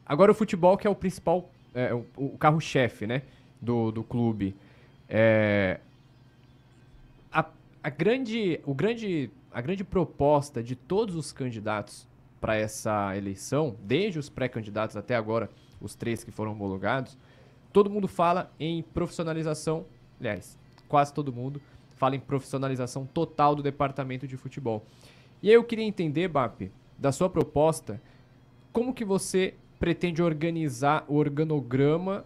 Agora o futebol que é o principal, o carro-chefe, né, do clube. É, a, a grande proposta de todos os candidatos para essa eleição, desde os pré-candidatos até agora, os 3 que foram homologados, todo mundo fala em profissionalização, aliás, quase todo mundo fala em profissionalização total do departamento de futebol. E aí eu queria entender, Bap, da sua proposta, como que você pretende organizar o organograma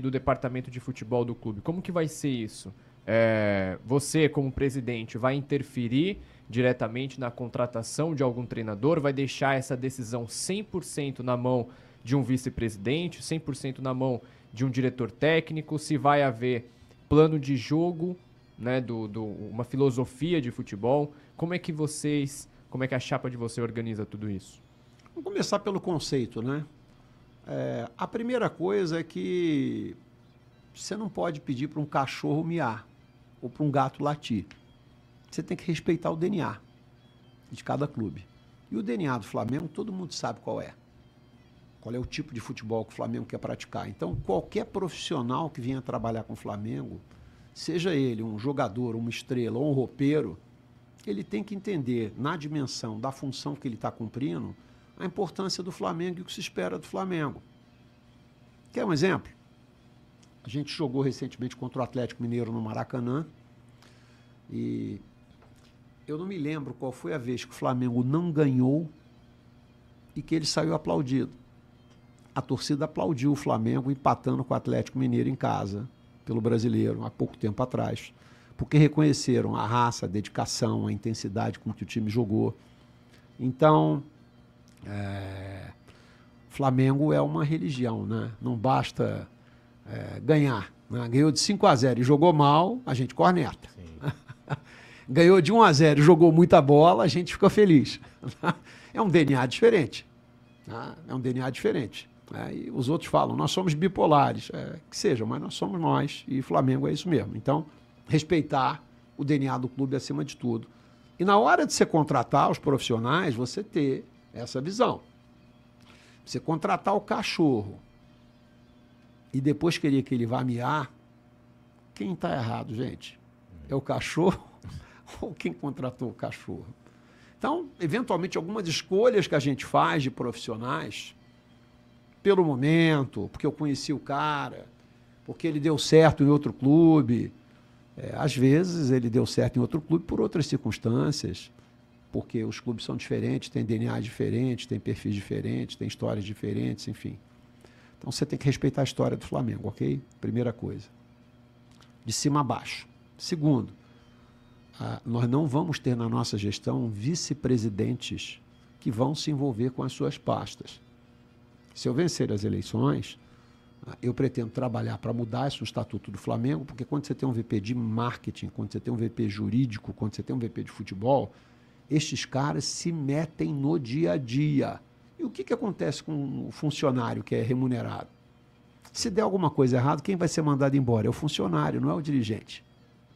do departamento de futebol do clube? Como que vai ser isso? Você, como presidente, vai interferir diretamente na contratação de algum treinador? Vai deixar essa decisão 100% na mão de um vice-presidente, 100% na mão de um diretor técnico? Se vai haver plano de jogo, né, uma filosofia de futebol? Como é que a chapa de você organiza tudo isso? Vamos começar pelo conceito, né? A primeira coisa é que você não pode pedir para um cachorro miar ou para um gato latir. Você tem que respeitar o DNA de cada clube. E o DNA do Flamengo, todo mundo sabe qual é. Qual é o tipo de futebol que o Flamengo quer praticar. Então, qualquer profissional que venha trabalhar com o Flamengo, seja ele um jogador, uma estrela ou um roupeiro, ele tem que entender, na dimensão da função que ele está cumprindo, a importância do Flamengo e o que se espera do Flamengo. Quer um exemplo? A gente jogou recentemente contra o Atlético Mineiro no Maracanã e eu não me lembro qual foi a vez que o Flamengo não ganhou e que ele saiu aplaudido. A torcida aplaudiu o Flamengo empatando com o Atlético Mineiro em casa, pelo Brasileiro, há pouco tempo atrás, porque reconheceram a raça, a dedicação, a intensidade com que o time jogou. Então, Flamengo é uma religião, né? Não basta ganhar. Né? Ganhou de 5-0 e jogou mal, a gente corneta. Ganhou de 1-0 e jogou muita bola, a gente fica feliz. É um DNA diferente. Né? É um DNA diferente. E os outros falam, nós somos bipolares. Que seja, mas nós somos nós. E Flamengo é isso mesmo. Então, respeitar o DNA do clube acima de tudo. E na hora de você contratar os profissionais, você ter essa visão. Você contratar o cachorro e depois querer que ele vá miar, quem está errado, gente? É o cachorro ou quem contratou o cachorro? Então, eventualmente, algumas escolhas que a gente faz de profissionais, pelo momento, porque eu conheci o cara, porque ele deu certo em outro clube. Às vezes ele deu certo em outro clube por outras circunstâncias, porque os clubes são diferentes, têm DNA diferentes, têm perfis diferentes, têm histórias diferentes, enfim. Então você tem que respeitar a história do Flamengo, ok? Primeira coisa. De cima a baixo. Segundo, nós não vamos ter na nossa gestão vice-presidentes que vão se envolver com as suas pastas. Se eu vencer as eleições, eu pretendo trabalhar para mudar isso no Estatuto do Flamengo, porque quando você tem um VP de marketing, quando você tem um VP jurídico, quando você tem um VP de futebol, estes caras se metem no dia a dia. E o que acontece com o funcionário que é remunerado? Se der alguma coisa errada, quem vai ser mandado embora? É o funcionário, não é o dirigente.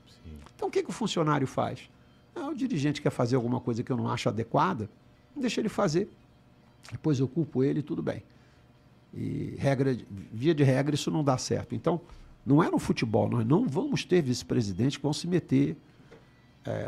Sim. Então o que o funcionário faz? O dirigente quer fazer alguma coisa que eu não acho adequada, deixa ele fazer. Depois eu culpo ele e tudo bem. E via de regra, isso não dá certo. Então, não é no futebol, nós não vamos ter vice-presidentes que vão se meter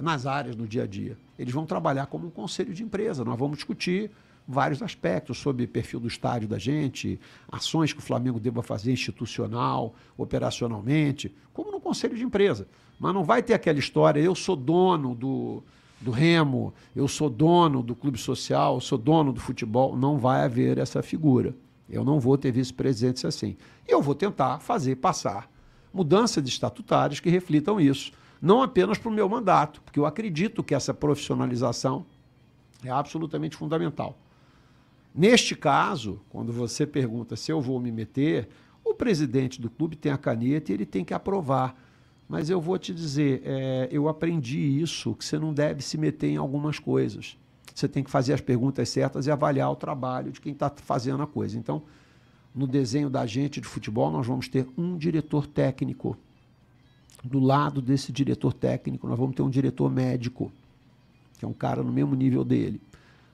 nas áreas no dia a dia. Eles vão trabalhar como um conselho de empresa. Nós vamos discutir vários aspectos sobre perfil do estádio da gente, ações que o Flamengo deva fazer institucional, operacionalmente, como no conselho de empresa. Mas não vai ter aquela história, eu sou dono do Remo, eu sou dono do clube social, eu sou dono do futebol. Não vai haver essa figura. Eu não vou ter vice-presidentes assim. E eu vou tentar passar mudanças estatutárias que reflitam isso. Não apenas para o meu mandato, porque eu acredito que essa profissionalização é absolutamente fundamental. Neste caso, quando você pergunta se eu vou me meter, o presidente do clube tem a caneta e ele tem que aprovar. Mas eu vou te dizer, eu aprendi isso, que você não deve se meter em algumas coisas. Você tem que fazer as perguntas certas e avaliar o trabalho de quem está fazendo a coisa. Então, no desenho da gente de futebol, nós vamos ter um diretor técnico. Do lado desse diretor técnico, nós vamos ter um diretor médico, que é um cara no mesmo nível dele.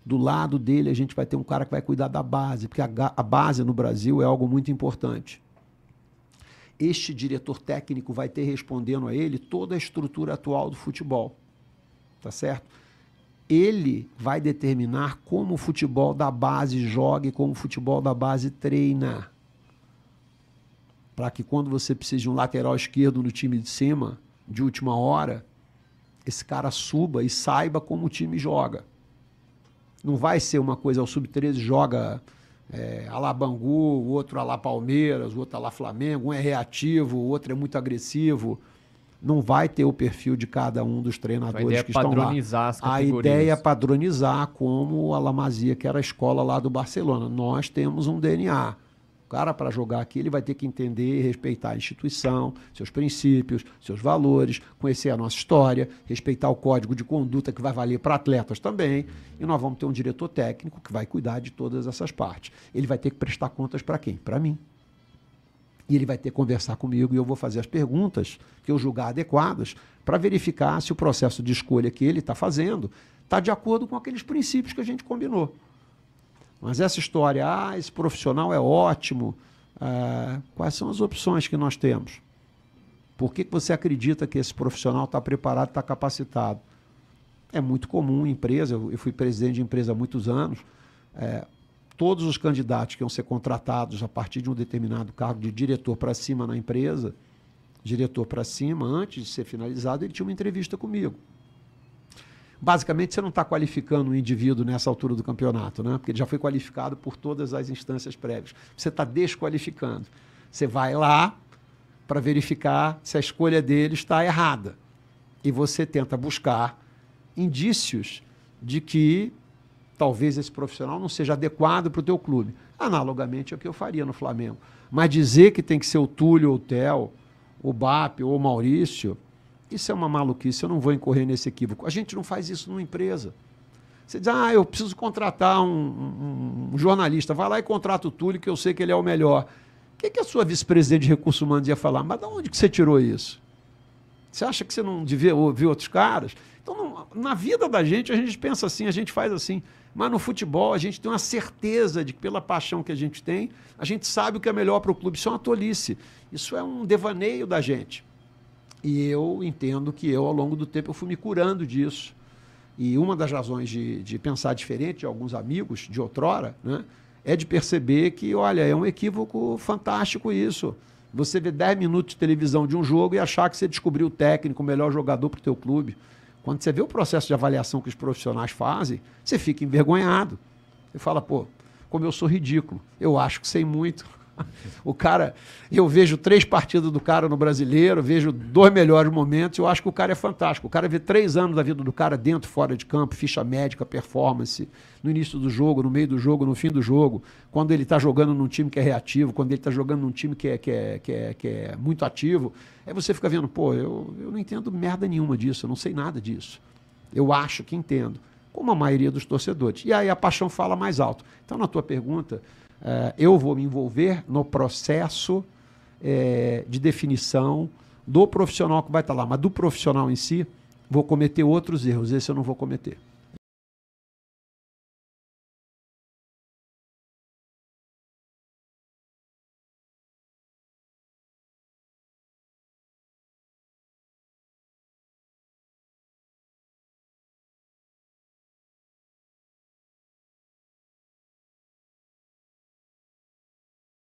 Do lado dele, a gente vai ter um cara que vai cuidar da base, porque a base no Brasil é algo muito importante. Este diretor técnico vai ter respondendo a ele toda a estrutura atual do futebol. Tá certo? Ele vai determinar como o futebol da base joga e como o futebol da base treina. Para que quando você precisa de um lateral esquerdo no time de cima, de última hora, esse cara suba e saiba como o time joga. Não vai ser uma coisa, o Sub-13 joga a lá Bangu, o outro a lá Palmeiras, o outro a lá Flamengo, um é reativo, o outro é muito agressivo. Não vai ter o perfil de cada um dos treinadores que estão lá. A ideia é padronizar as categorias. A ideia é padronizar como a La Masia, que era a escola lá do Barcelona. Nós temos um DNA. O cara, para jogar aqui, ele vai ter que entender e respeitar a instituição, seus princípios, seus valores, conhecer a nossa história, respeitar o código de conduta que vai valer para atletas também. E nós vamos ter um diretor técnico que vai cuidar de todas essas partes. Ele vai ter que prestar contas para quem? Para mim. E ele vai ter que conversar comigo e eu vou fazer as perguntas que eu julgar adequadas para verificar se o processo de escolha que ele está fazendo está de acordo com aqueles princípios que a gente combinou. Mas essa história, esse profissional é ótimo, quais são as opções que nós temos? Por que você acredita que esse profissional está preparado, está capacitado? É muito comum em empresa, eu fui presidente de empresa há muitos anos, todos os candidatos que iam ser contratados a partir de um determinado cargo de diretor para cima na empresa, diretor para cima, antes de ser finalizado, ele tinha uma entrevista comigo. Basicamente, você não está qualificando um indivíduo nessa altura do campeonato, né? Porque ele já foi qualificado por todas as instâncias prévias. Você está desqualificando. Você vai lá para verificar se a escolha dele está errada. E você tenta buscar indícios de que talvez esse profissional não seja adequado para o teu clube. Analogamente é o que eu faria no Flamengo. Mas dizer que tem que ser o Túlio, ou o Theo, o BAP ou o Maurício, isso é uma maluquice, eu não vou incorrer nesse equívoco. A gente não faz isso numa empresa. Você diz, eu preciso contratar um jornalista, vai lá e contrata o Túlio, que eu sei que ele é o melhor. O que a sua vice-presidente de recursos humanos ia falar? Mas de onde que você tirou isso? Você acha que você não devia ouvir outros caras? Então, na vida da gente, a gente pensa assim, a gente faz assim. Mas no futebol, a gente tem uma certeza de que, pela paixão que a gente tem, a gente sabe o que é melhor para o clube. Isso é uma tolice. Isso é um devaneio da gente. E eu entendo que ao longo do tempo, eu fui me curando disso. E uma das razões de pensar diferente de alguns amigos de outrora, né, é de perceber que, olha, é um equívoco fantástico isso. Você vê 10 minutos de televisão de um jogo e achar que você descobriu o técnico, o melhor jogador para o teu clube. Quando você vê o processo de avaliação que os profissionais fazem, você fica envergonhado. Você fala, como eu sou ridículo. Eu acho que sei muito. O cara, eu vejo 3 partidas do cara no Brasileiro, vejo 2 melhores momentos, eu acho que o cara é fantástico. O cara vê 3 anos da vida do cara dentro, fora de campo, ficha médica, performance, no início do jogo, no meio do jogo, no fim do jogo, quando ele está jogando num time que é reativo, quando ele está jogando num time que é muito ativo. Aí você fica vendo, eu não entendo merda nenhuma disso, eu não sei nada disso. Eu acho que entendo, como a maioria dos torcedores. E aí a paixão fala mais alto. Então, na tua pergunta, eu vou me envolver no processo de definição do profissional que vai estar lá, mas do profissional em si, vou cometer outros erros, esse eu não vou cometer.